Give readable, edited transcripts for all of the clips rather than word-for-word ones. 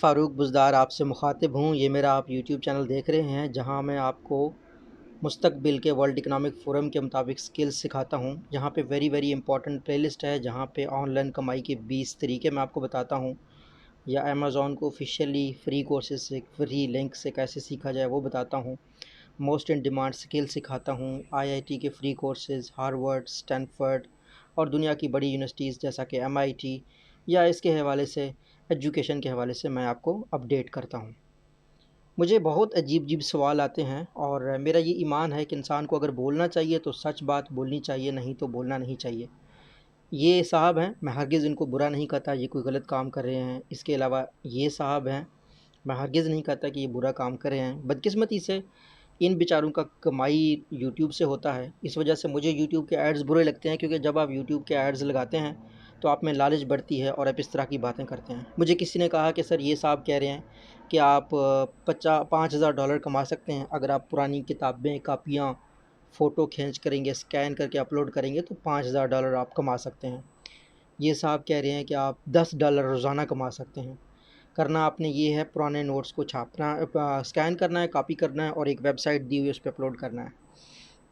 फ़ारूक बुज़दार आपसे मुख़ातिब हूँ। ये मेरा आप यूट्यूब चैनल देख रहे हैं, जहाँ मैं आपको मुस्तक़बिल के वर्ल्ड इकनॉमिक फ़ोरम के मुताबिक स्किल्स सिखाता हूँ। यहाँ पे वेरी इम्पोर्टेंट प्लेलिस्ट है, जहाँ पे ऑनलाइन कमाई के 20 तरीके मैं आपको बताता हूँ, या अमेज़न को ऑफ़िशियली फ्री कोर्सेज़ से, फ्री लिंक से कैसे सीखा जाए वो बताता हूँ। मोस्ट इन डिमांड स्किल सिखाता हूँ। आईआईटी के फ्री कोर्सेज़, हार्वर्ड, स्टैनफोर्ड और दुनिया की बड़ी यूनिवर्सिटीज़ जैसा कि एमआईटी, या इसके हवाले से एजुकेशन के हवाले से मैं आपको अपडेट करता हूँ। मुझे बहुत अजीब सवाल आते हैं, और मेरा ये ईमान है कि इंसान को अगर बोलना चाहिए तो सच बात बोलनी चाहिए, नहीं तो बोलना नहीं चाहिए। ये साहब हैं, मैं हरगिज़ इनको बुरा नहीं कहता ये कोई गलत काम कर रहे हैं। इसके अलावा ये साहब हैं, मैं हरगिज़ नहीं कहता कि ये बुरा काम कर रहे हैं। बदकिस्मती से इन बेचारों का कमाई यूट्यूब से होता है। इस वजह से मुझे यूट्यूब के एड्स बुरे लगते हैं, क्योंकि जब आप यूट्यूब के एड्स लगाते हैं तो आप में लालच बढ़ती है और आप इस तरह की बातें करते हैं। मुझे किसी ने कहा कि सर, ये साहब कह रहे हैं कि आप 5000 डॉलर कमा सकते हैं अगर आप पुरानी किताबें, कापियाँ, फ़ोटो खींच करेंगे, स्कैन करके अपलोड करेंगे तो 5000 डॉलर आप कमा सकते हैं। ये साहब कह रहे हैं कि आप 10 डॉलर रोज़ाना कमा सकते हैं। करना आपने ये है, पुराने नोट्स को छापना, स्कैन करना है, कॉपी करना है और एक वेबसाइट दी हुई है उस पे अपलोड करना है।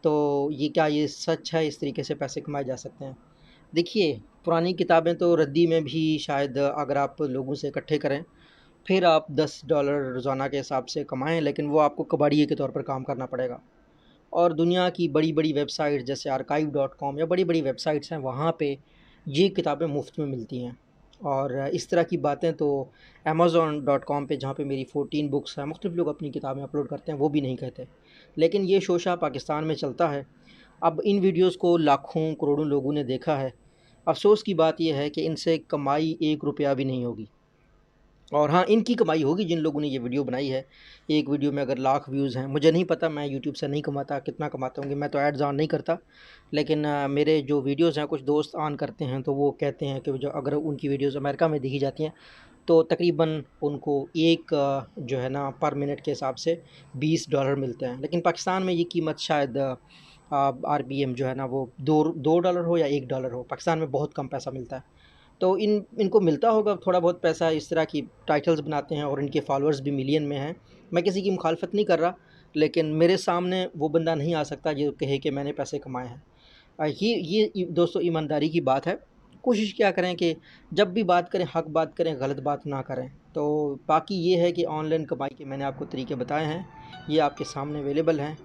तो ये सच है, इस तरीके से पैसे कमाए जा सकते हैं? देखिए, पुरानी किताबें तो रद्दी में भी शायद अगर आप लोगों से इकट्ठे करें, फिर आप 10 डॉलर रोज़ाना के हिसाब से कमाएँ, लेकिन वो आपको कबाड़िए के तौर पर काम करना पड़ेगा। और दुनिया की बड़ी-बड़ी वेबसाइट जैसे archive.com या बड़ी-बड़ी वेबसाइट्स हैं, वहाँ पे ये किताबें मुफ़्त में मिलती हैं। और इस तरह की बातें तो amazon.com पे, जहाँ पे मेरी 14 बुक्स हैं, मुख्तलिफ़ लोग अपनी किताबें अपलोड करते हैं, वो भी नहीं कहते। लेकिन ये शोशा पाकिस्तान में चलता है। अब इन वीडियोज़ को लाखों करोड़ों लोगों ने देखा है। अफ़सोस की बात ये है कि इनसे कमाई 1 रुपया भी नहीं होगी। और हाँ, इनकी कमाई होगी जिन लोगों ने ये वीडियो बनाई है। एक वीडियो में अगर लाख व्यूज़ हैं, मुझे नहीं पता, मैं यूट्यूब से नहीं कमाता, कितना कमाते होंगे, मैं तो एड्स ऑन नहीं करता। लेकिन मेरे जो वीडियोज़ हैं, कुछ दोस्त ऑन करते हैं तो वो कहते हैं कि जो अगर उनकी वीडियोज़ अमेरिका में देखी जाती हैं तो तकरीबन उनको एक जो है ना, पर मिनट के हिसाब से $20 मिलते हैं। लेकिन पाकिस्तान में ये कीमत शायद आरपीएम जो है ना, वो दो डॉलर हो या $1 हो, पाकिस्तान में बहुत कम पैसा मिलता है। तो इनको मिलता होगा थोड़ा बहुत पैसा, इस तरह की टाइटल्स बनाते हैं और इनके फॉलोअर्स भी मिलियन में हैं। मैं किसी की मुखालफत नहीं कर रहा, लेकिन मेरे सामने वो बंदा नहीं आ सकता जो कहे कि मैंने पैसे कमाए हैं। ये दोस्तों ईमानदारी की बात है। कोशिश क्या करें कि जब भी बात करें, हक बात करें, गलत बात ना करें। तो बाकी ये है कि ऑनलाइन कमाई के मैंने आपको तरीके बताए हैं, ये आपके सामने अवेलेबल हैं।